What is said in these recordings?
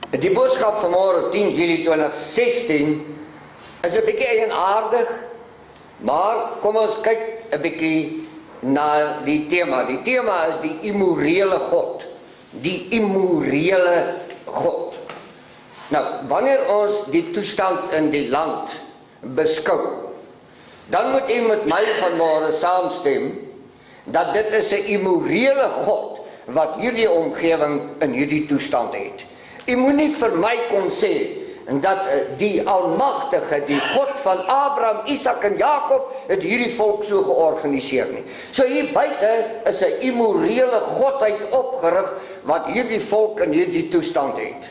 Die boodskap van môre 10 Julie 2016 is 'n bietjie eigenaardig, maar kom ons kyk 'n bietjie na die tema. Die tema is die immorele God. Die immorele God. Nou, wanneer ons die toestand in die land beskou, dan moet u met my vanmôre saamstem dat dit is 'n immorele God wat hierdie omgewing in hierdie toestand het. U moenie vir my kon sê dat die Almagtige, die God van Abraham, Isak en Jakob, het hierdie volk so georganiseer nie. So hier buite is 'n immorele godheid opgerig wat hierdie volk in hierdie toestand het.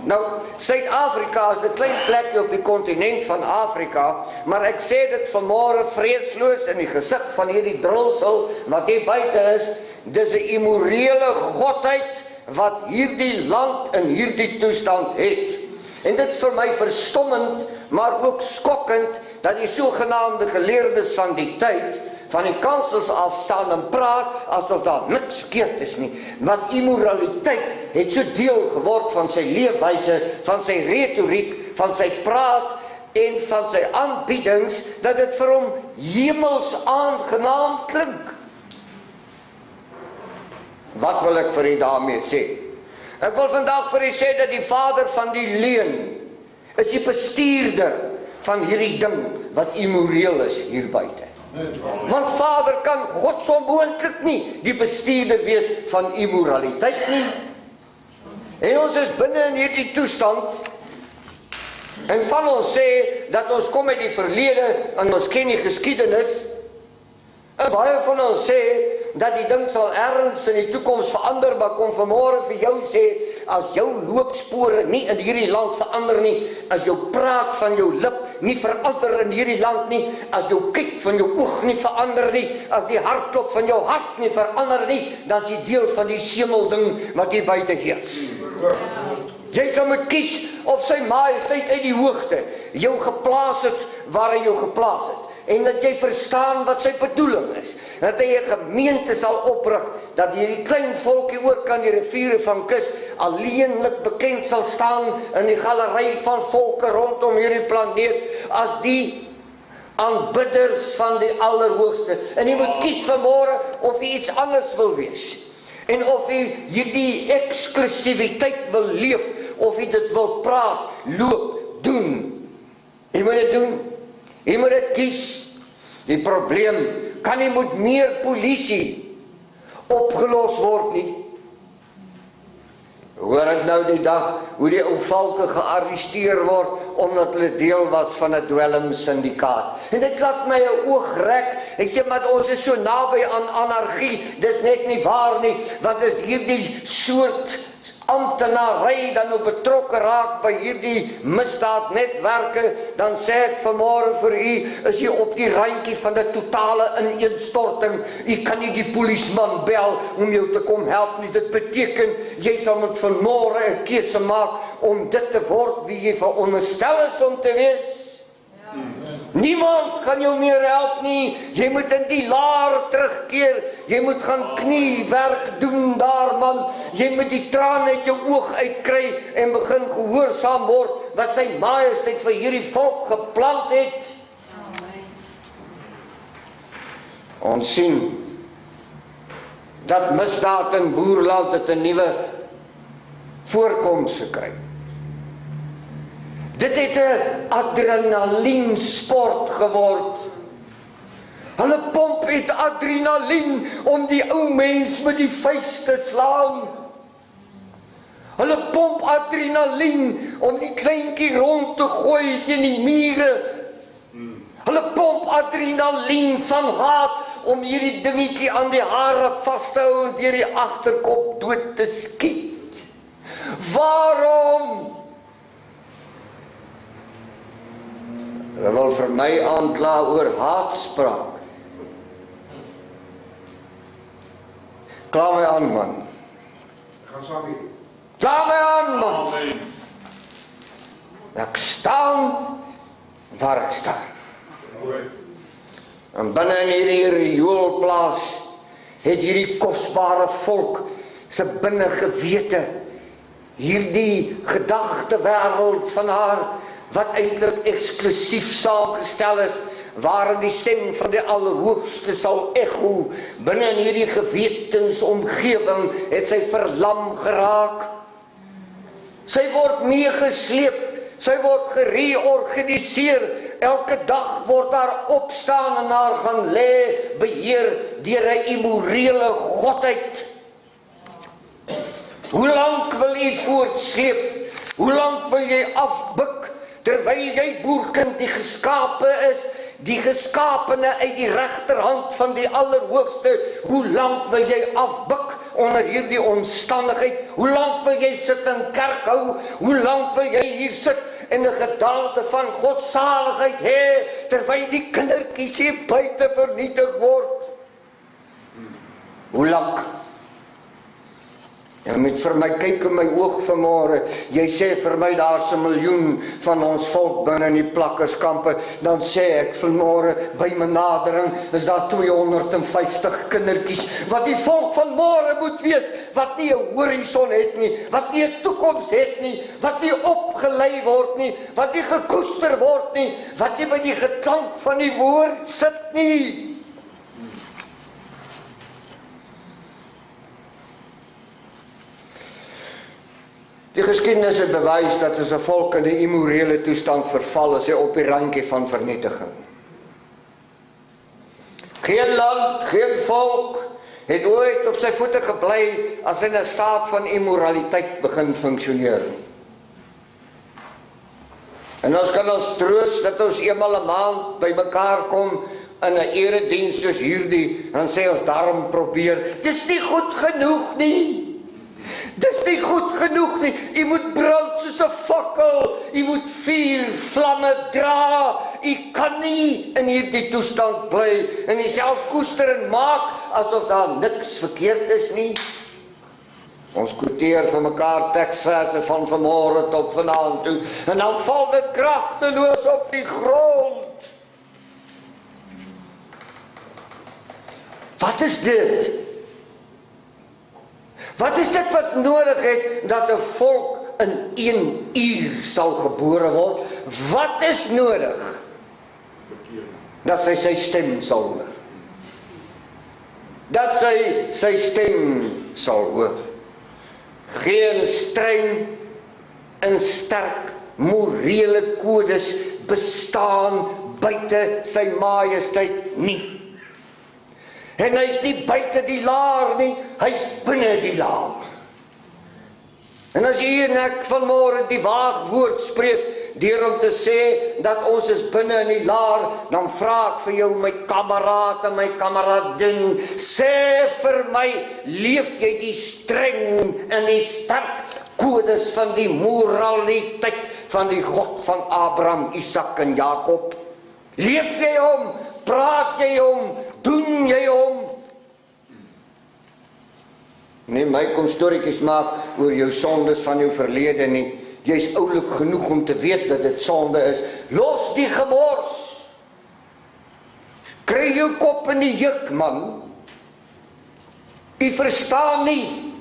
Nou, Suid-Afrika is 'n klein plekje op die kontinent van Afrika, maar ek sê dit vanmôre vreesloos in die gesig van hierdie drulsel wat hier buite is, dis 'n immorele godheid wat hierdie land in hierdie toestand het. En dit is vir my verstommend, maar ook skokkend, dat die sogenaamde geleerdes van die tyd van die kansels afstaan en praat asof daar niks verkeerd is nie. Want immoraliteit het so deel geword van sy leefwyse, van sy retoriek, van sy praat en van sy aanbiedings, dat dit vir hom hemels aangenaam klink. Wat wil ek vir u daarmee sê? Ek wil vandag vir u sê dat die vader van die leuen is die bestuurder van hierdie ding wat immoreel is hier buite. Want vader kan God so moontlik nie die bestuurder wees van immoraliteit nie. En ons is binne in hierdie toestand en van ons sê dat ons kom uit die verlede en ons ken die geskiedenis. En baie van ons sê dat die ding sal ergens in die toekoms verander, maar kom vanmôre vir jou sê, as jou loopspore nie in hierdie land verander nie, as jou praat van jou lip nie verander in hierdie land nie, as jou kyk van jou oog nie verander nie, as die hartklop van jou hart nie verander nie, dan is jy deel van die semelding wat hier buite heers. Jy sal moet kies of sy majesteit uit die hoogte jou geplaas het waar hy jou geplaas het. En dat jy verstaan wat sy bedoeling is. Dat hy 'n gemeente sal oprig, dat hierdie klein volkie oor kan die riviere van kus alleenlik bekend sal staan in die galery van volke rondom hierdie planeet as die aanbidders van die Allerhoogste. En jy moet kies vanmôre of jy iets anders wil wees. En of jy hierdie eksklusiwiteit wil leef, of jy dit wil praat, loop, doen. Jy moet dit doen. Jy moet dit kies. Die probleem kan nie met meer polisie opgelos word nie. Hoor ek nou die dag hoe die ou valke gearresteer word omdat hulle deel was van 'n dwelmsyndikaat. En dit laat my 'n oog rek. Ek sê maar ons is so naby aan anargie. Dis net nie waar nie, want as hierdie soort amptenary dan ook betrokke raak by hierdie misdaadnetwerke, dan sê ek vanmôre vir u, is jy op die randjie van 'n totale ineenstorting. U kan nie die polisieman bel om jou te kom help nie. Dit beteken jy sal met vanmôre 'n keuse maak om dit te word wie jy veronderstel is om te wees. Niemand kan jou meer help nie. Jy moet in die laar terugkeer. Jy moet gaan kniewerk doen daar, man. Jy moet die trane uit jou oog uitkry en begin gehoorsaam word wat sy majesteit vir hierdie volk geplant het. Ons sien dat misdaad in boerland het 'n nuwe voorkoms gekry. Dit het 'n adrenaliensport geword. Hulle pomp het adrenalien om die ou mens met die vuis te slaan. Hulle pomp adrenalien om die kleintjie rond te gooi teen die mure. Hulle pomp adrenalien van haat om hierdie dingetjie aan die hare vas te hou en deur die agterkop dood te skiet. Waarom? Hulle wil vir my aankla oor haatspraak. Kla my aan, man. Kla my aan, man. Ek staan waar ek staan. En binne in hierdie rioolplaas het hierdie kosbare volk se binnengewete hierdie gedagtewêreld van haar, wat eintlik eksklusief saamgestel is, waarin die stem van die Allerhoogste sal echo, binne in hierdie gewetensomgewing, het sy verlam geraak. Sy word meegesleep, sy word gereorganiseer, elke dag word daar opstaan en haar gaan lê, beheer deur 'n immorele godheid. Hoe lank wil jy voortsleep? Hoe lank wil jy afbuk, terwyl jy boerkind die geskape is, die geskapene uit die regterhand van die Allerhoogste? Hoe lank wil jy afbuk onder hierdie omstandigheid? Hoe lank wil jy sit in kerk hou? Hoe lank wil jy hier sit en 'n gedagte van godsaligheid hê, terwyl die kindertjies hier buite vernietig word? Hoe lank? Jy moet vir my kyk in my oog vanmôre. Jy sê vir my daar's 1 miljoen van ons volk binne in die plakkerskampe. Dan sê ek vanmôre by my nadering is daar 250 kindertjies wat die volk van môre moet wees, wat nie 'n horison het nie, wat nie 'n toekoms het nie, wat nie opgelei word nie, wat nie gekoester word nie, wat nie by die geklank van die woord sit nie. Die geskiedenis het bewys dat as 'n volk in 'n immorele toestand verval, is hy op die randjie van vernietiging. Geen land, geen volk het ooit op sy voete gebly as hy in 'n staat van immoraliteit begin funksioneer. En ons kan ons troos dat ons eenmal 'n maand by mekaar kom in 'n erediens soos hierdie, dan sê ons daarom probeer. Dis nie goed genoeg nie. Dis nie goed genoeg nie. Jy moet brand soos 'n fakkel. Jy moet vuur, vlamme dra. Jy kan nie in hierdie toestand bly en jouself koester en maak asof daar niks verkeerd is nie. Ons quoteer vir mekaar teksverse van vanmôre tot vanaand toe en dan val dit kragteloos op die grond. Wat is dit? Wat is dit wat nodig het dat 'n volk in 1 uur sal gebore word? Wat is nodig dat sy stem sal hoor? Dat sy stem sal hoor. Geen streng en sterk morele kodes bestaan buite sy majesteit nie. En hy is nie buite die laar nie, hy is binne die laar. En as jy en ek vanmôre die waagwoord spreek, deur om te sê dat ons is binne in die laar, dan vra ek vir jou, my kameraad en my kameradin, sê vir my, leef jy die streng en die sterk kodes van die moraliteit van die God van Abraham, Isak en Jakob? Leef jy hom? Praat jy hom? Doen jy hom? Nee, my kom storieetjies maak oor jou sondes van jou verlede nie. Jy's oulik genoeg om te weet dat dit sonde is. Los die gemors. Kry jou kop in die juk, man. U verstaan nie.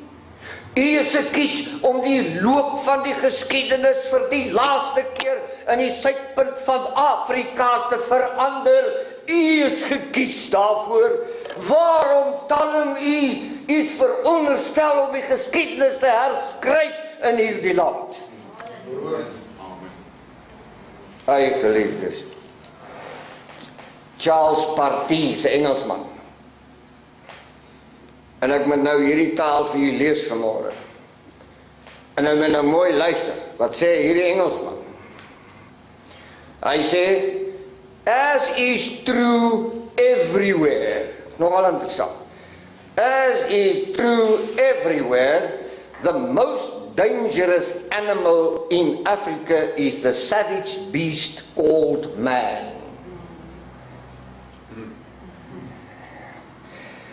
U is gekies om die loop van die geskiedenis vir die laaste keer in die suidpunt van Afrika te verander. U is gekies daarvoor. Waarom talm u? U is veronderstel om die geskiedenis te herskryf in hierdie land. Ai geliefdes. Charles Party, 'n Engelsman. En ek moet nou hierdie taal vir julle lees vanmôre. En nou moet nou mooi luister. Wat sê hierdie Engelsman? Hy sê, as is true everywhere. Nogal interessant. As is true everywhere, the most dangerous animal in Africa is the savage beast called man.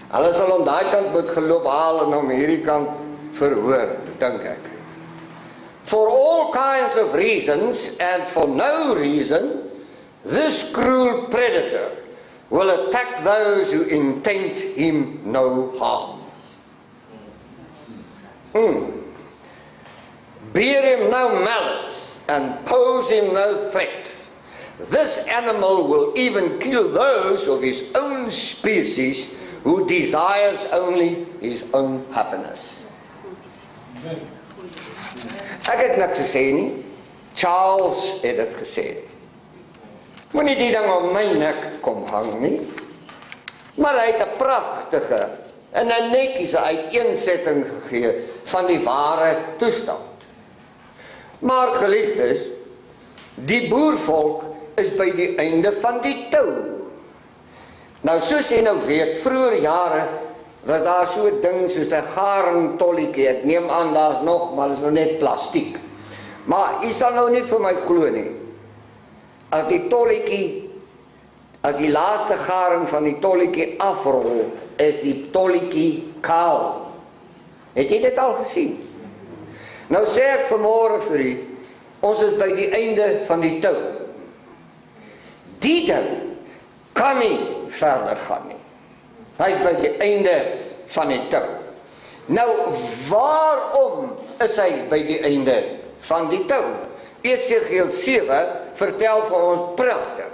Hulle sal om daai kant moet geloop haal en om hierdie kant verhoor, dink ek. For all kinds of reasons and for no reason, this cruel predator will attack those who intend him no harm. bear him no malice, and pose him no threat. This animal will even kill those of his own species who desires only his own happiness. Ek het niks gesê nie. Charles het dit gesê. Moenie die ding om my nek kom hang nie. Maar hy het 'n pragtige en 'n netjiese uiteensetting gegee van die ware toestand. Maar geliefdes, die boervolk is by die einde van die tou. Nou soos jy nou weet, vroeër jare was daar so 'n ding soos 'n garentolletjie. Ek neem aan daar's nog, maar dit is nou net plastiek. Maar jy sal nou nie vir my glo nie. As die tolletjie, as die laaste gareng van die tolletjie afrol, is die tolletjie kaal. Het jy dit al gesien? Nou sê ek vanmôre vir u, ons is by die einde van die tou. Die ding kan nie verder gaan nie. Hy is by die einde van die tou. Nou, waarom is hy by die einde van die tou? Esegiel 7 vertel vir ons pragtig.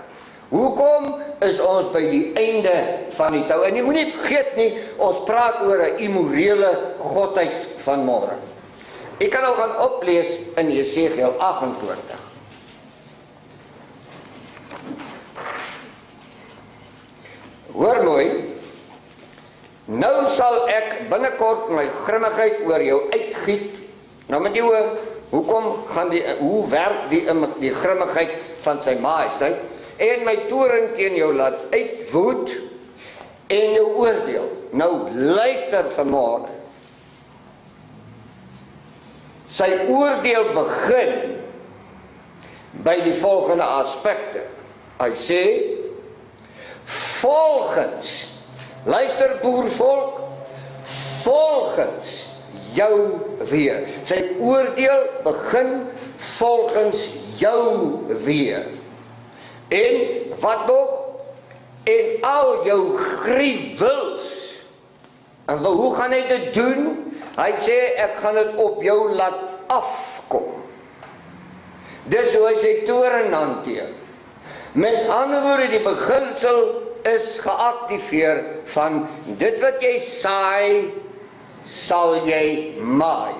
Hoekom is ons by die einde van die tou? En jy moenie vergeet nie, ons praat oor 'n immorele godheid van môre. Ek kan nou gaan oplees in Esegiel 28. Hoor mooi, nou sal ek binnekort my grimmigheid oor jou uitgiet. Nou met jou, hoe werk die grimmigheid van sy majesteit, en my toorn teen jou laat uitwoed, en jou oordeel. Nou luister vanmôre. Sy oordeel begin by die volgende aspekte. Hy sê, volgens, luister boervolk, volgens jou weë. Sy oordeel begin volgens jou weë. En wat nog? En al jou gruwels. En hoe gaan hy dit doen? Hy sê, ek gaan dit op jou laat afkom. Dis hoe hy sy toorn hanteer. Met ander woorde, die beginsel is geactiveer van dit wat jy saai, sal jy maai.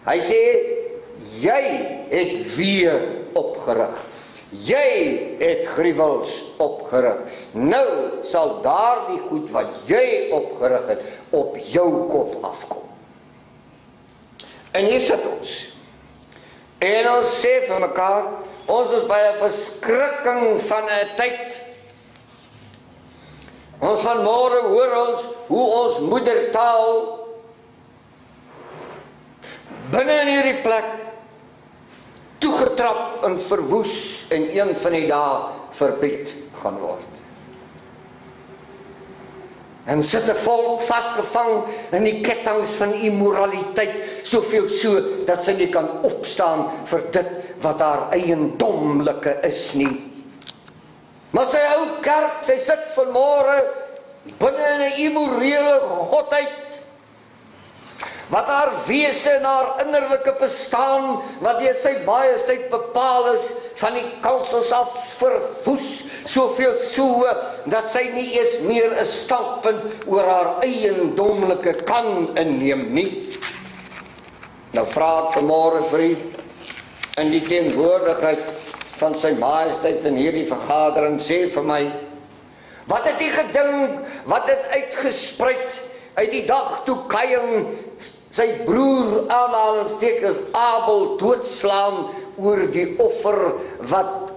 Hy sê, jy het weer opgerig. Jy het gruwels opgerig. Nou sal daardie goed wat jy opgerig het, op jou kop afkom. En hier sit ons. En ons sê vir mekaar, ons is by 'n verskrikking van 'n tyd. Ons vanmôre hoor ons hoe ons moedertaal binne in hierdie plek toegetrap en verwoes en een van die dae verbied gaan word. En sit 'n volk vasgevang in die kettinge van immoraliteit, soveel so dat sy nie kan opstaan vir dit wat haar eiendomlike is nie. Maar sy ou kerk, sy sit vanmôre binne in 'n immorele godheid, wat haar wese en haar innerlike bestaan, wat deur sy majesteit bepaal is, van die kansels af verwoes, soveel so, dat sy nie eens meer 'n standpunt oor haar eiendomlike kan inneem nie. Nou vra ek vanmôre vir u, in die teenwoordigheid van sy majesteit in hierdie vergadering, sê vir my, wat het u gedink, wat het uitgespruit uit die dag toe Kain sy broer aanhalingstekens Abel doodslaan oor die offer wat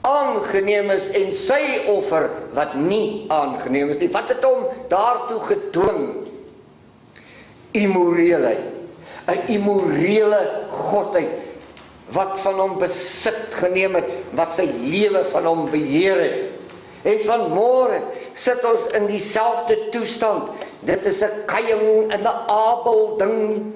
aangeneem is en sy offer wat nie aangeneem is nie. Wat het hom daartoe gedwing? Immorele, 'n immorele godheid wat van hom besit geneem het, wat sy lewe van hom beheer het. En vanmôre sit ons in dieselfde toestand. Dit is 'n Kain en 'n Abel ding.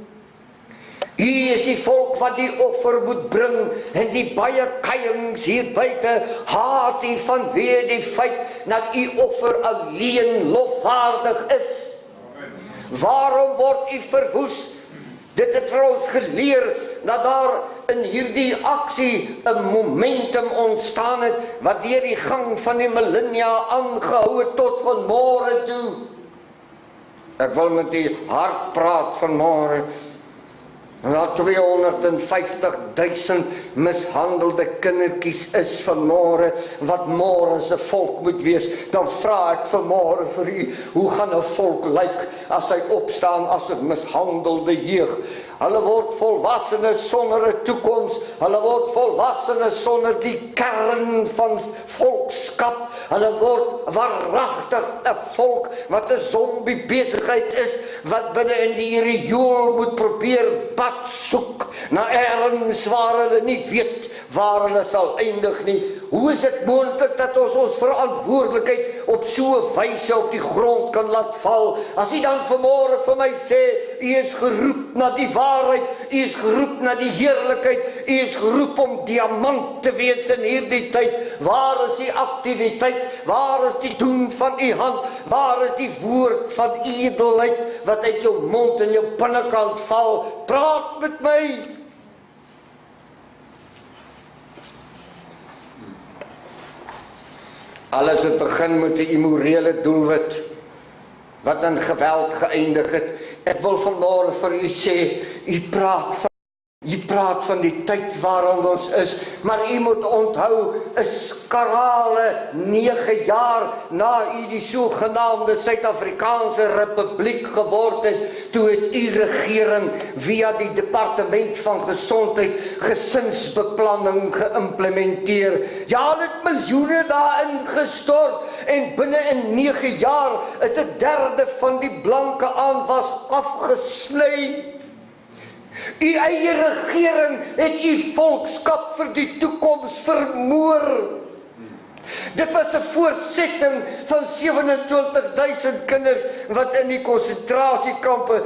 Hier is die volk wat die offer moet bring, en die baie Kains hier buite haat u vanweë die feit dat u offer alleen lofwaardig is. Waarom word u verwoes? Dit het vir ons geleer dat daar in hierdie aksie 'n momentum ontstaan het wat deur die gang van die millennia aangehou het tot vanmôre toe. Ek wil met die hart praat vanmôre. En dat 250.000 mishandelde kindertjies is vanmôre, wat môre se volk moet wees, dan vra ek vanmôre vir u, hoe gaan 'n volk lyk as hy opstaan as 'n mishandelde jeug? Hulle word volwassenes sonder 'n toekoms, hulle word volwassenes sonder die kern van volkskap, hulle word waaragtig 'n volk wat 'n zombie besigheid is, wat binne in die riool moet probeer soek na ergens waar hulle nie weet waar hulle sal eindig nie. Hoe is dit moontlik dat ons verantwoordelikheid op so 'n wyse op die grond kan laat val? As u dan vanmôre vir my sê, u is geroep na die waarheid, u is geroep na die heerlikheid, u is geroep om diamant te wees in hierdie tyd. Waar is die aktiwiteit? Waar is die doen van u hand? Waar is die woord van edelheid wat uit jou mond en jou binnekant val? Praat met my. Alles het begin met 'n immorele doelwit wat in geweld geëindig het. Ek wil vanmôre vir u sê, u praat van die tyd waarin ons is, maar u moet onthou, is skarale 9 jaar na u die sogenaamde Suid-Afrikaanse Republiek geword het, toe het u regering via die Departement van Gesondheid gesinsbeplanning geïmplementeer. Ja, hulle het miljoene daarin gestort en binne in 9 jaar is 1/3 van die blanke aanwas afgesny. U eie regering het u volkskap vir die toekoms vermoor. Dit was 'n voortsetting van 27.000 kinders wat in die konsentrasiekampe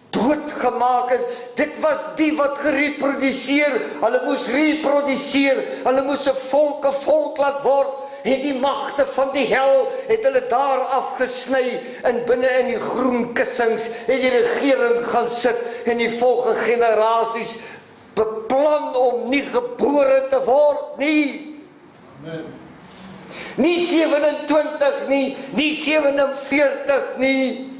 doodgemaak is. Dit was die wat gereproduseer. Hulle moes reproduseer. Hulle moes 'n volk laat word. En die magte van die hel het hulle daar afgesny, en binne in die groen kussings het die regering gaan sit en die volgende generasies beplan om nie gebore te word nie. Amen. Nie 27 nie, nie 47 nie.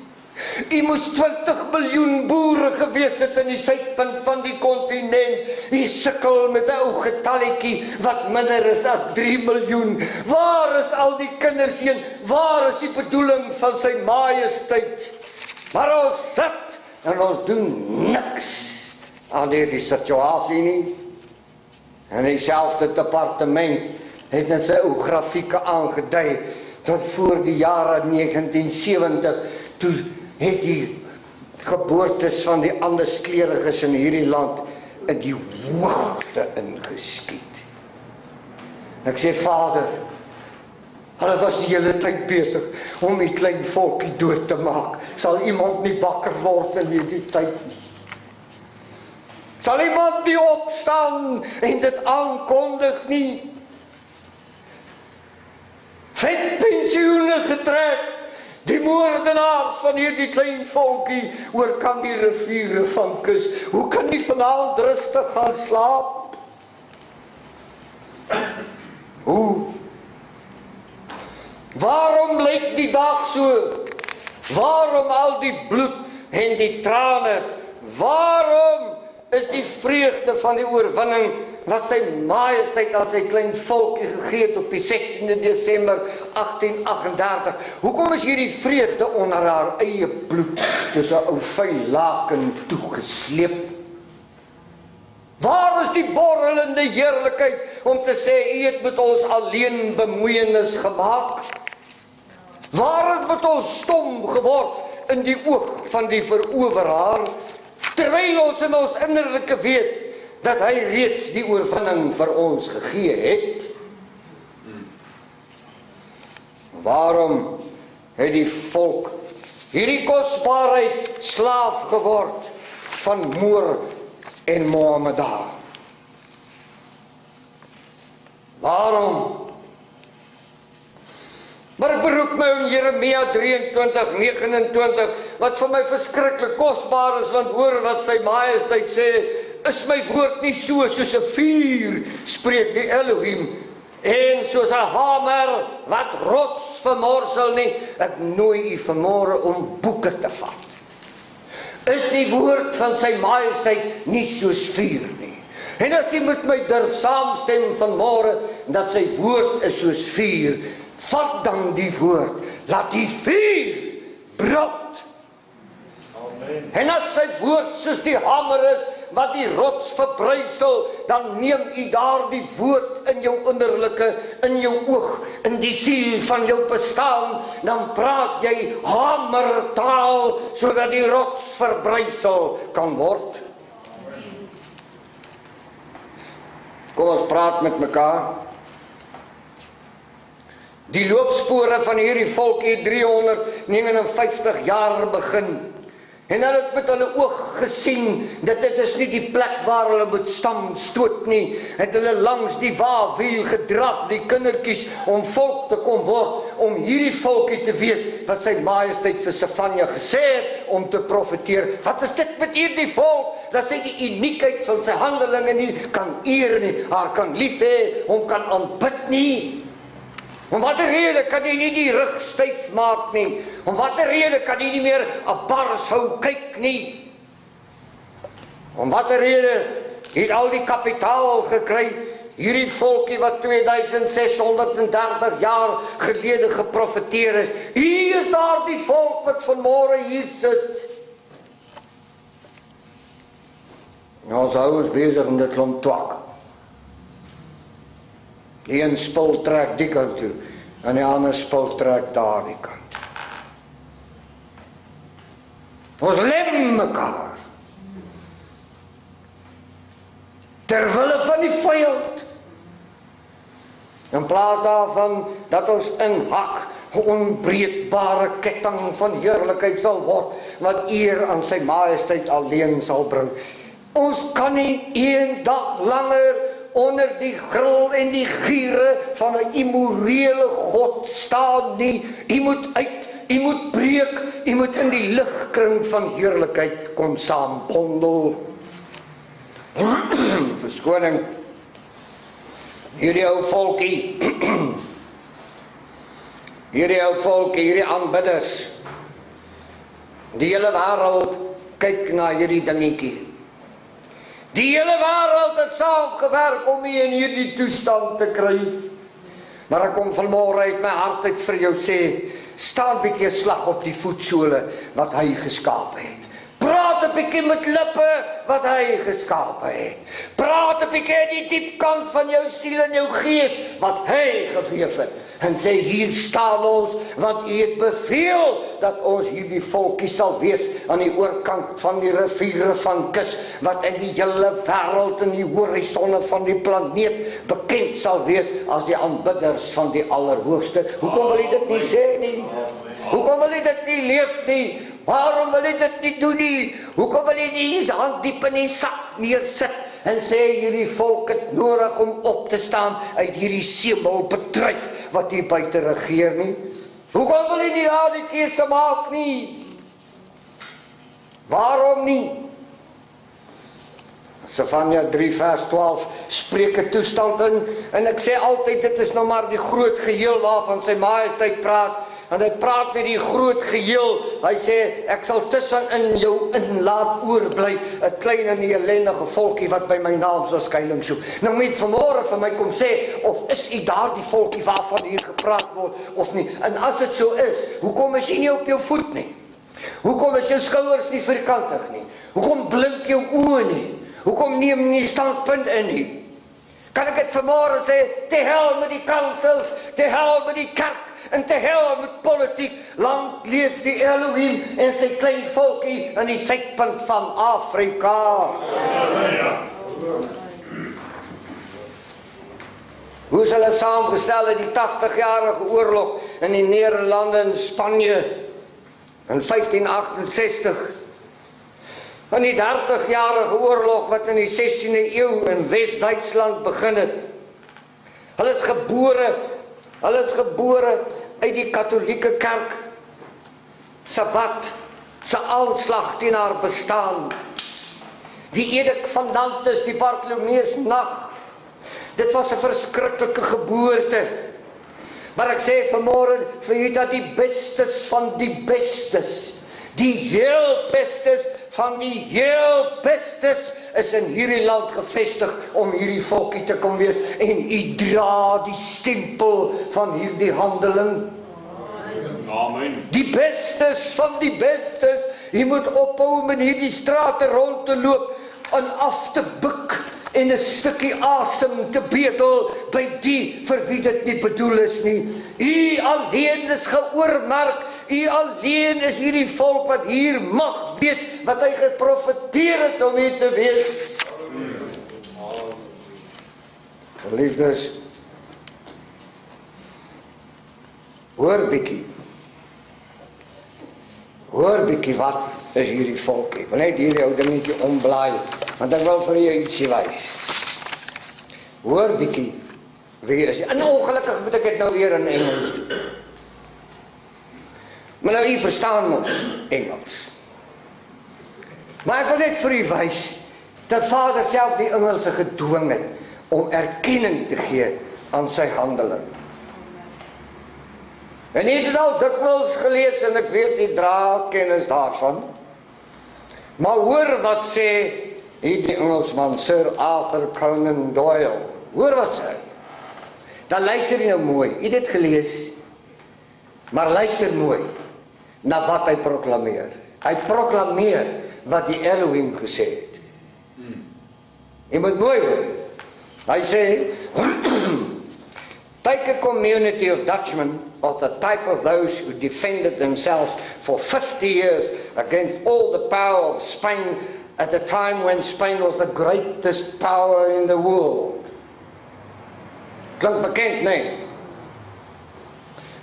U moes 20 miljoen boere gewees het in die suidpunt van die kontinent. U sukkel met 'n ou getalletjie wat minder is as 3 miljoen. Waar is al die kinders heen? Waar is die bedoeling van sy majesteit? Maar ons sit en ons doen niks aan hierdie situasie nie. En dieselfde departement het in sy ou grafieke aangedui dat voor die jare 1970 toe het die geboortes van die anderskleuriges in hierdie land in die hoogte ingeskiet. Ek sê, Vader, hulle was die hele tyd besig om die klein volkie dood te maak. Sal iemand nie wakker word in hierdie tyd nie? Sal iemand nie opstaan en dit aankondig nie? Vetpensioene getrek, die moordenaars van hierdie klein volkie oor kan die riviere van kus. Hoe kan die vanaand rustig gaan slaap? Hoe? Waarom lyk die dag so? Waarom al die bloed en die trane? Waarom is die vreugde van die oorwinning wat sy majesteit aan sy klein volkie gegee het op die 16de Desember 1838. Hoekom is hierdie vreugde onder haar eie bloed soos 'n ou vuil laken toegesleep? Waar is die borrelende heerlikheid om te sê, u het met ons alleen bemoeienis gemaak? Waar het met ons stom geword in die oog van die veroweraar, terwyl ons in ons innerlike weet dat hy reeds die oorwinning vir ons gegee het? Waarom het die volk hierdie kosbaarheid slaaf geword van Moor en Mohammedaar? Waarom? Maar ek beroep roep my in Jeremia 23:29, wat vir my verskriklik kosbaar is, want hoor wat sy majesteit sê, is my woord nie soos 'n vuur, spreek die Elohim, en soos 'n hamer wat rots vermorsel nie. Ek nooi u vanmôre om boeke te vat. Is die woord van sy majesteit nie soos vuur nie? En as u met my durf saamstem vanmôre dat sy woord is soos vuur, vat dan die woord, laat die vuur brand. Amen. En as sy woord soos die hamer is wat die rots verbrysel, dan neem u daardie woord in jou innerlike, in jou oog, in die siel van jou bestaan, dan praat jy hamertaal sodat die rots verbrysel kan word. Kom ons praat met mekaar. Die loopspore van hierdie volk het 359 jaar begin. En hulle het met hulle oog gesien, dat dit is nie die plek waar hulle moet stam stoot nie. Het hulle langs die waawiel gedraf, die kindertjies, om volk te kom word, om hierdie volkie te wees, wat sy majesteit vir Sefanja gesê het, om te profeteer. Wat is dit met hierdie volk? Dat sy die uniekheid van sy handelinge nie kan eer nie, haar kan lief hê, hom kan aanbid nie. Om watter rede kan jy nie die rug styf maak nie? Om watter rede kan jy nie meer 'n bars hou kyk nie? Om watter rede het al die kapitaal gekry, hierdie volkie wat 2630 jaar gelede geprofeteer is? Hier is daar die volk wat vanmôre hier sit. Nou, ons hou ons besig om dit klomp twak. Die een spul trek die kant toe, en die ander spul trek daar die kant. Ons lem mekaar. Terwille van die vyand. In plaas daarvan dat ons inhak, 'n onbreekbare ketting van heerlikheid sal word, wat eer aan sy majesteit alleen sal bring. Ons kan nie een dag langer onder die gril en die giere van 'n immorele God staan nie. U moet uit, u moet breek, u moet in die ligkring van heerlikheid kom saambondel. Verskoning. Hierdie ou volkie, hierdie aanbidders, die hele wêreld kyk na hierdie dingetjie. Die hele wêreld het saamgewerk om u in hierdie toestand te kry. Maar ek kom vanmôre uit my hart uit vir jou sê, staan bietjie slag op die voetsole wat hy geskaap het. Praat 'n bietjie met lippe wat hy geskaap het. Praat 'n bietjie in die diep kant van jou siel en jou gees wat hy geweef het. En sê, hier staan ons, want u het beveel dat ons hierdie volkie sal wees aan die oorkant van die riviere van kus, wat in die hele wêreld en die horisonne van die planeet bekend sal wees as die aanbidders van die Allerhoogste. Hoekom wil jy dit nie sê nie? Hoekom wil jy dit nie leef nie? Waarom wil jy dit nie doen nie? Hoekom wil jy nie eens hand diep in die sak neersit en sê hierdie volk het nodig om op te staan uit hierdie semelbedryf wat hier buite regeer nie? Hoekom wil jy nie daardie keuse maak nie? Waarom nie? Sefanja 3 vers 12 spreek 'n toestand in, en ek sê altyd dit is nou maar die groot geheel waarvan sy majesteit praat. En hy praat met die groot geheel. Hy sê, ek sal tussenin jou inlaat oorbly, 'n klein en ellendige volkie wat by my naam sal skuiling soek. Nou moet vanmôre vir my kom sê, of is u daardie volkie waarvan hier gepraat word of nie? En as dit so is, hoekom is jy nie op jou voet nie? Hoekom is jou skouers nie vierkantig nie? Hoekom blink jou oë nie? Hoekom neem nie standpunt in nie? Kan ek dit vanmôre sê, te hel met die kansels, te hel met die kerk, en te hel met politiek, lang leef die Elohim en sy klein volkie in die suidpunt van Afrika. Hoe is hulle saamgestel in die 80-jarige oorlog in die Nederlande en Spanje in 1568, in die 30-jarige oorlog wat in die 16de eeu in Wes-Duitsland begin het. Hulle is gebore uit die katholieke kerk se wat, se aanslag teen haar bestaan. Die edik van Nantes, die Bartholomeusnag. Dit was 'n verskriklike geboorte. Maar ek sê vanmôre vir u dat die bestes van die bestes, die heel bestes van die heel bestes is in hierdie land gevestig om hierdie volkie te kom wees. En u dra die stempel van hierdie handeling. Amen. Die bestes van die bestes. Jy moet ophou om in hierdie strate rond te loop en af te buk en 'n stukkie asem te bedel by die vir wie dit nie bedoel is nie. U alleen is geoormerk. U alleen is hierdie volk wat hier mag wees, wat hy geprofeteer het om hier te wees. Geliefdes, hoor bietjie. Hoor bietjie wat is hierdie volk. Ek wil net hierdie ou dingetjie omblaai, want ek wil vir jou ietsie wys. Hoor bietjie wie is. En ongelukkig moet ek dit nou weer in Engels doen. Maar nou, u verstaan mos Engels. Maar ek wil net vir u wys dat Vader self die Engelse gedwing het om erkenning te gee aan sy handeling. En jy het dit al dikwels gelees en ek weet jy dra kennis daarvan. Maar hoor wat sê hierdie Engelsman, Sir Arthur Conan Doyle. Hoor wat sê hy. Dan luister jy nou mooi. Jy het dit gelees. Maar luister mooi na wat hy proklameer. Hy proklameer wat die Elohim gesê het. Jy moet mooi hoor. Hy sê, take a community of Dutchmen of the type of those who defended themselves for 50 years against all the power of Spain at a time when Spain was the greatest power in the world. Klink bekend, nee?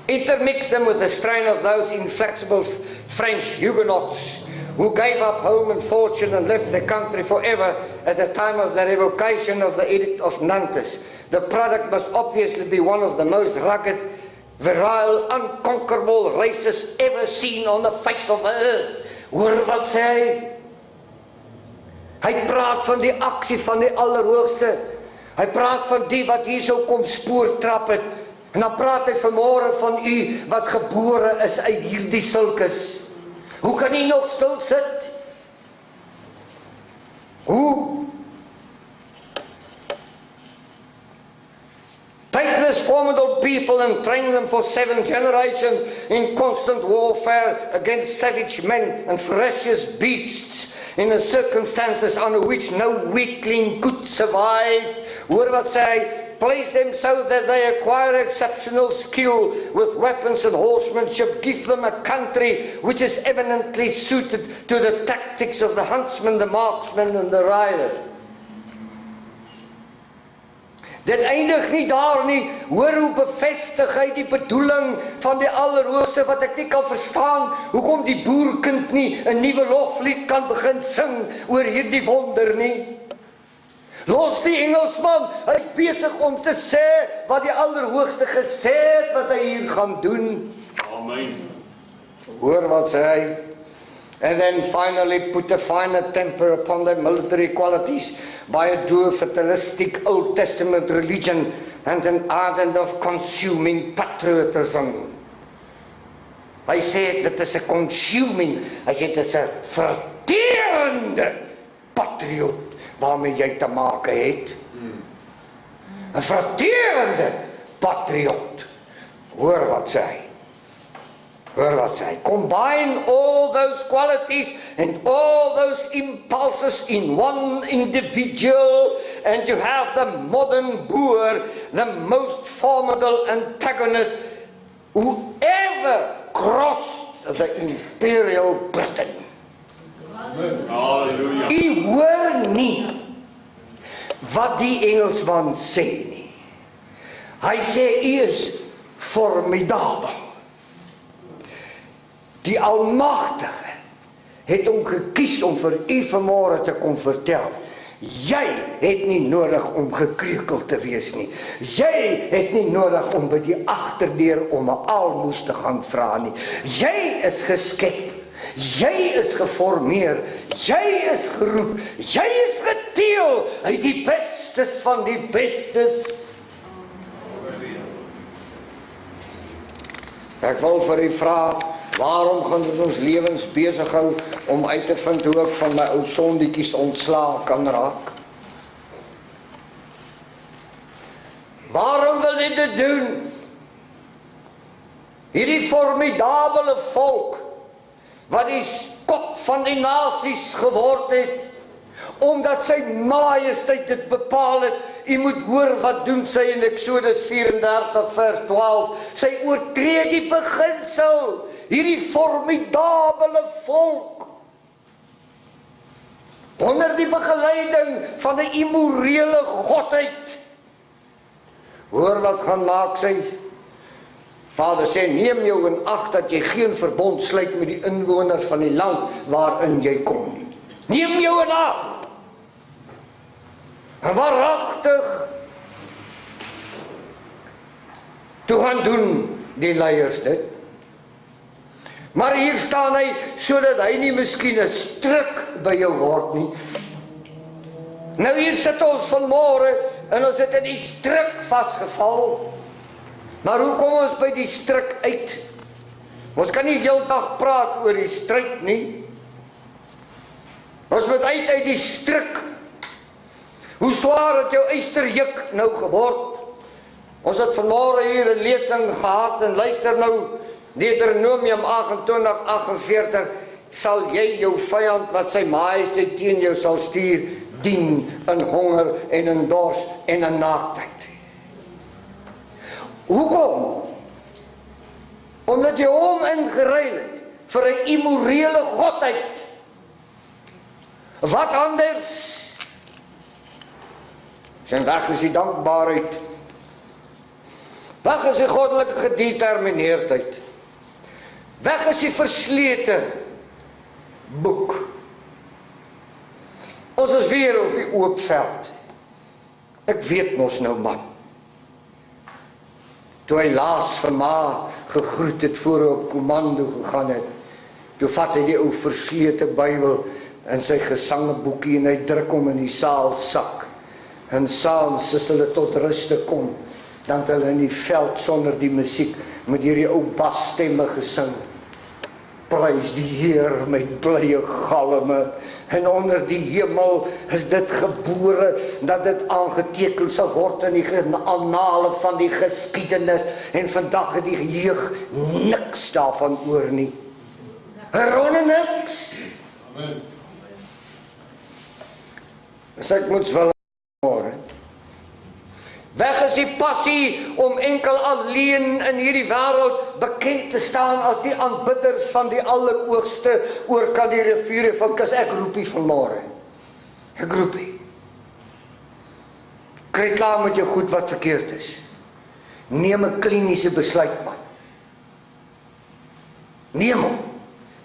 Intermix them with the strain of those inflexible French Huguenots who gave up home and fortune and left the country forever at the time of the revocation of the Edict of Nantes. The product must obviously be one of the most rugged, virile, unconquerable races ever seen on the face of the earth. Hoor wat sê hy? Hy praat van die aksie van die Allerhoogste. Hy praat van die wat hier so kom spoortrap het. En dan praat hy vanmôre van u wat gebore is uit hierdie sulkes. Hoe kan jy nog stil sit? Hoe? Take this formidable people and train them for 7 generations in constant warfare against savage men and ferocious beasts in the circumstances under which no weakling could survive. Hoor wat sê hy? Place them so that they acquire exceptional skill with weapons and horsemanship. Give them a country which is eminently suited to the tactics of the huntsman, the marksman and the rider. Dit eindig nie daar nie. Hoor hoe bevestig hy die bedoeling van die Allerhoogste wat ek nie kan verstaan. Hoekom die boerkind nie 'n nuwe loflied kan begin sing oor hierdie wonder nie. Los die Engelsman, hy is besig om te sê wat die Allerhoogste gesê het wat hy hier gaan doen. Amen. Hoor wat sê hy? And then finally put a finer temper upon their military qualities by a duo fatalistic Old Testament religion and an ardent of consuming patriotism. Hy sê dit is 'n consuming, hy sê dit is 'n verterende patriot waarmee jy te maak het. 'n Verterende patriot. Hoor wat sê hy? Hoor wat sê hy? Combine all those qualities and all those impulses in one individual and you have the modern Boer, the most formidable antagonist who ever crossed the imperial Britain. Halleluja. U hoor nie wat die Engelsman sê nie. Hy sê u is formidabel. Die Almagtige het hom gekies om vir u vanmôre te kom vertel Jy het nie nodig om gekreukeld te wees nie. Jy het nie nodig om by die agterdeur om 'n almoes te gaan vra nie. Jy is geskep. Jy is geformeer. Jy is geroep. Jy is geteel uit die bestes van die bestes. Ek wil vir u vra, waarom gaan ons lewens besig hou om uit te vind hoe ek van my ou sondetjies ontslae kan raak? Waarom wil jy dit doen? Hierdie formidabele volk, wat die kop van die nasies geword het, omdat sy majesteit dit bepaal het. U moet hoor wat doen sy in Exodus 34 vers 12. Sy oortree die beginsel, hierdie formidabele volk, onder die begeleiding van 'n immorele godheid. Hoor wat gaan maak sy? Vader sê, neem jou in ag dat jy geen verbond sluit met die inwoners van die land waarin jy kom nie. Neem jou in ag. En waaragtig, toe gaan doen die leiers dit. Maar hier staan hy, sodat hy nie miskien 'n struik by jou word nie. Nou hier sit ons vanmôre, en ons het in die struik vasgeval. Maar hoe kom ons by die struik uit? Ons kan nie heeldag praat oor die stryd nie. Ons moet uit die struik. Hoe swaar het jou eysterjuk nou geword? Ons het vanmôre hier 'n lesing gehad en luister nou, Deuteronomium 28:48, sal jy jou vyand wat sy majesteit teen jou sal stuur, dien in honger en in dors en in naaktheid. Hoekom? Omdat jy hom ingeruil het vir 'n immorele godheid. Wat anders? Zijn weg is die dankbaarheid. Weg is die goddelike gedetermineerdheid. Weg is die verslete boek. Ons is weer op die oop veld. Ek weet mos nou man. Toe hy laas vir ma gegroet het voor hy op kommando gegaan het, toe vat hy die ou verslete Bybel in sy gesangeboekie en hy druk hom in die saalsak. En saans as hulle tot rus te kom, dan het hulle in die veld sonder die musiek met hierdie ou basstemme gesing. Prys die Heer met blye galme, en onder die hemel is dit gebore, dat dit aangeteken sal word in die annale van die geskiedenis, en vandag het die jeug niks daarvan oor nie. Ronde niks. Amen. As ek moet wil weg is die passie om enkel alleen in hierdie wêreld bekend te staan as die aanbidders van die Allerhoogste oor kan die riviere van kus. Ek roepie vanmôre. Ek roepie. Kry klaar met jou goed wat verkeerd is. Neem 'n kliniese besluit man. Neem hom.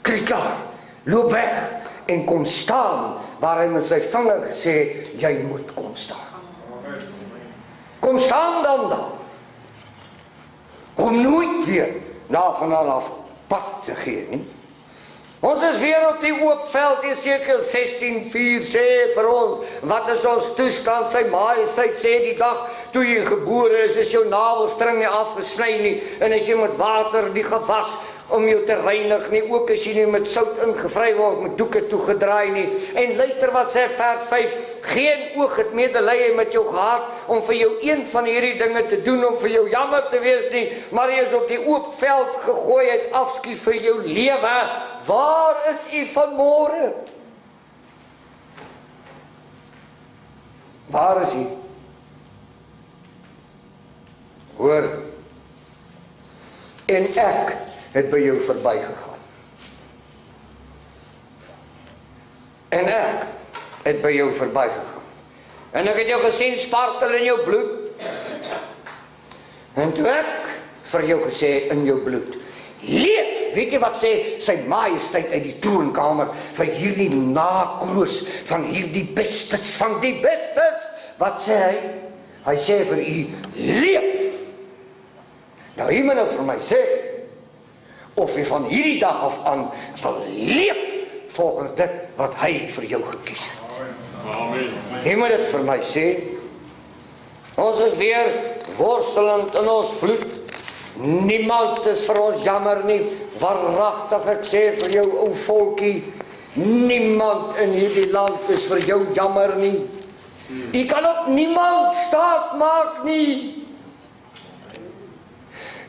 Kry klaar. Loop weg en kom staan waar hy met sy vinger gesê het, jy moet kom staan. Kom staan dan. Om nooit weer daarvan af pad te gee nie. Ons is weer op die oop veld, Jesegiel 16:4 sê vir ons, wat is ons toestand? Sy majesteit sê die dag toe jy gebore is jou navelstring nie afgesny nie, en as jy met water die gewas om jou te reinig nie, ook as jy nie met sout ingevry word, met doeke toegedraai nie. En luister wat sê vers 5, geen oog het medelee met jou gehad om vir jou een van hierdie dinge te doen, om vir jou jammer te wees nie, maar jy is op die oop veld gegooi uit afskie vir jou lewe. Waar is u vanmôre? Waar is u? Hoor, en ek het by jou verbygegaan. En ek het by jou verbygegaan. En ek het jou gesien spartel in jou bloed. En toe ek vir jou gesê in jou bloed, leef weet jy wat sê sy majesteit uit die troonkamer vir hierdie nakroos van hierdie bestes van die bestes? Wat sê hy? Hy sê vir u, leef! Nou hy moet nou vir my sê, of jy van hierdie dag af aan wil leef volgens dit wat hy vir jou gekies het. Amen. Hy moet dit vir my sê. Ons is weer worstelend in ons bloed. Niemand is vir ons jammer nie. Waaragtig, ek sê vir jou ou volkie, niemand in hierdie land is vir jou jammer nie. Jy kan op niemand staat maak nie.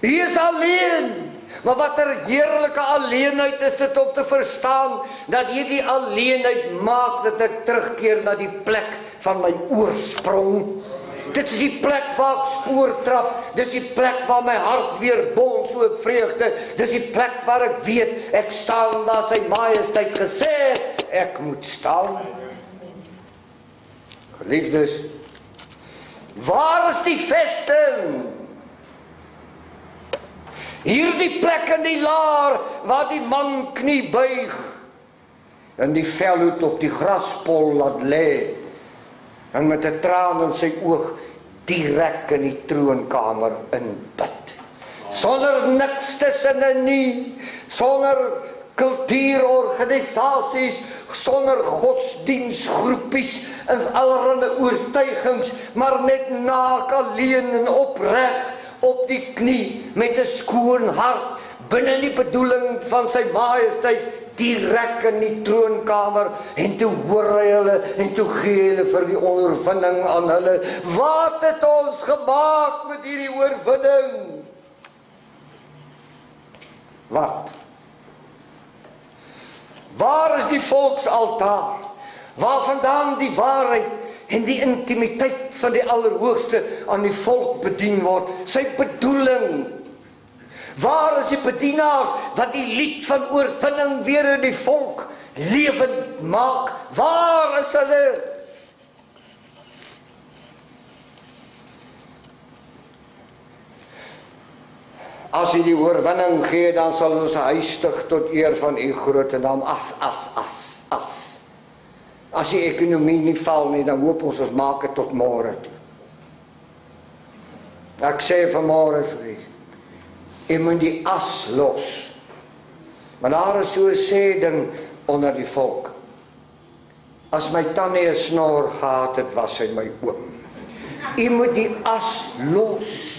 Jy is alleen. Maar wat 'n heerlike alleenheid is dit om te verstaan, dat hierdie alleenheid maak dat ek terugkeer na die plek van my oorsprong. Dit is die plek waar ek spoortrap, dis die plek waar my hart weer bons so vreugde, dis die plek waar ek weet, ek staan waar sy majesteit gesê het, ek moet staan. Geliefdes, waar is die vesting? Hierdie plek in die laar, waar die man knie buig, en die velhoed op die graspol laat lê, en met 'n traan in sy oog direk in die troonkamer inbid. Sonder niks tussenin nie, sonder kultuurorganisasies, sonder godsdienstgroepies en allerlei oortuigings, maar net naak alleen en opreg op die knie met 'n skoon hart binne die bedoeling van sy majesteit direk in die troonkamer, en toe hoor hy hulle en toe gee hulle vir die ondervinding aan hulle. Wat het ons gemaak met hierdie oorwinning? Wat? Waar is die volksaltaar? Waar vandaan die waarheid en die intimiteit van die Allerhoogste aan die volk bedien word? Sy bedoeling. Waar is die bedienaars wat die lied van oorwinning weer in die volk lewend maak? Waar is hulle? As jy die oorwinning gee, dan sal ons 'n huis stig tot eer van u grote naam. As die ekonomie nie val nie, dan hoop ons maak dit tot môre toe. Ek sê vanmôre vir u, jy moet die as los. Maar daar is so 'n sê ding onder die volk. As my tannie 'n snor gehad het, was hy my oom. Jy moet die as los.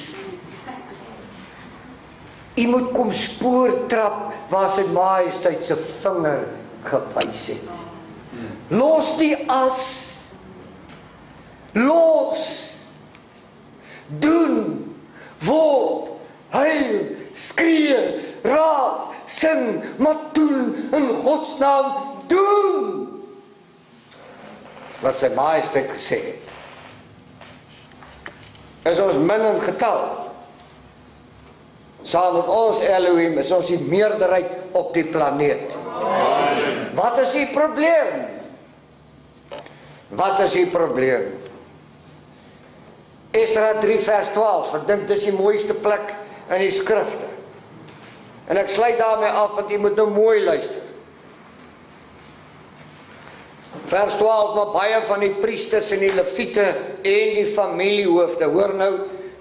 Jy moet kom spoortrap waar sy majesteit se vinger gewys het. Los die as. Los. Doen. Word. Huil. Skree. Raas. Sing. Maar doen in Gods naam. Doen. Wat sy majesteit gesê het. Is ons min in getal. Saam met ons Elohim is ons die meerderheid op die planeet. Amen. Wat is die probleem? Wat is die probleem? Esdra 3 vers 12, ek dink dis die mooiste plek in die skrifte. En ek sluit daarmee af, want jy moet nou mooi luister. Vers 12, maar baie van die priesters en die leviete en die familiehoofde, hoor nou,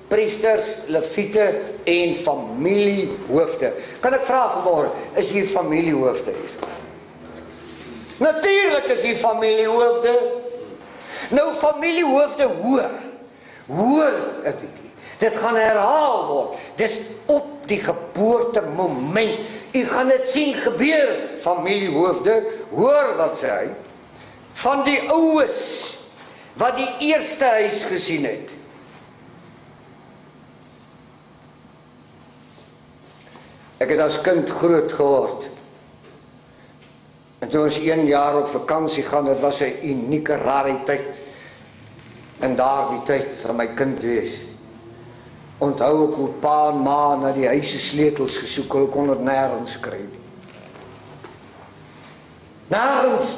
priesters, leviete en familiehoofde. Kan ek vra vanmôre, is hier familiehoofde hier? Natuurlik is hier familiehoofde. Nou familiehoofde hoor 'n bietjie. Dit gaan herhaal word. Dis op die geboortemoment. U gaan dit sien gebeur, familiehoofde. Hoor wat sê hy? Van die oues wat die eerste huis gesien het. Ek het as kind groot geword. En toe ons 1 jaar op vakansie gaan, dit was 'n unieke rariteit. In daardie tyd van my kind wees. Onthou ek hoe pa en ma na die huise sleutels gesoek, hulle kon dit nêrens kry nie. Nêrens.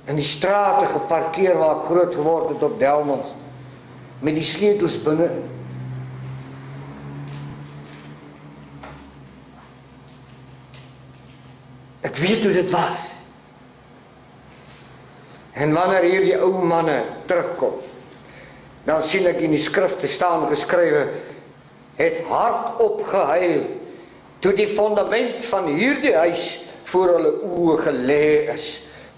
In die strate geparkeer waar ek groot geword het op Delmas, met die sleutels binne. weet hoe dit was. En wanneer hier die ou manne terugkom, dan sien ek in die skrifte staan geskrywe, het hardop gehuil, toe die fundament van hierdie huis voor hulle oë gelê is,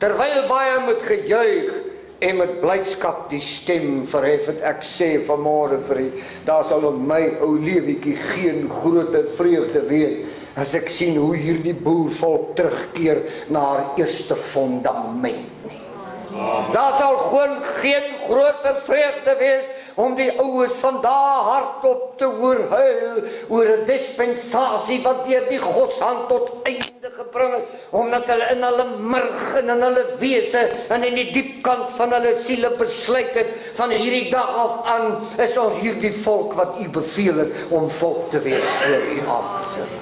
terwyl baie moet gejuig en met blydskap die stem verhef het. Ek sê vanmôre vir u, daar sal op my ou lewetjie geen groter vreugde wees, as ek sien hoe hierdie boervolk terugkeer na haar eerste fundament nie. Daar sal gewoon geen groter vreugde wees om die oues vandaag hardop te hoor huil oor 'n dispensasie wat deur die Godshand tot einde gebring het, omdat hulle in hulle murg en in hulle wese en in die diepkant van hulle siele besluit het, van hierdie dag af aan is ons hierdie volk wat u beveel het om volk te wees voor u aangesig.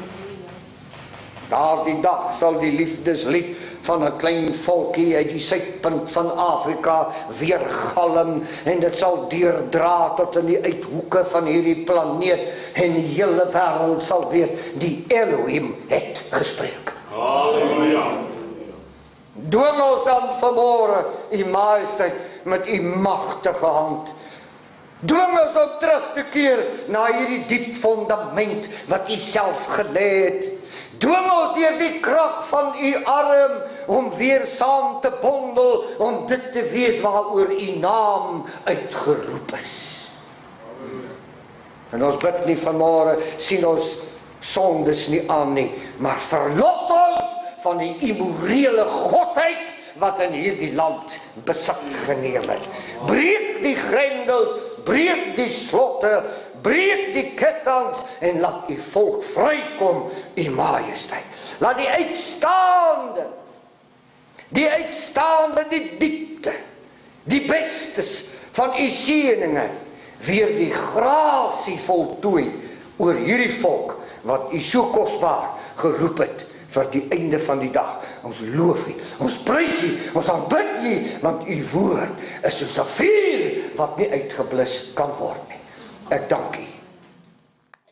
Daardie dag sal die liefdeslied van 'n klein volkie uit die suidpunt van Afrika weer galm, en dit sal deurdra tot in die uithoeke van hierdie planeet, en die hele wêreld sal weet, die Elohim het gespreek. Halleluja. Dwing ons dan vanmôre, u majesteit, met u magtige hand. Dwing ons om terug te keer na hierdie diep fundament wat u self gelê het. Dwing ons deur die krag van u arm om weer saam te bondel, om dit te wees waaroor u naam uitgeroep is. En ons bid nie vanmôre, sien ons sondes nie aan nie, maar verlos ons van die immorele godheid wat in hierdie land besit geneem het. Breek die grendels, breek die slotte, breek die kettinge en laat u volk vrykom, u majesteit. Laat die uitstaande, die diepte, die bestes van u seëninge weer die grasie voltooi oor hierdie volk wat u so kosbaar geroep het vir die einde van die dag. Ons loof u, ons prys u, ons aanbid u, want u woord is soos 'n vuur wat nie uitgeblus kan word nie. Ek dank u.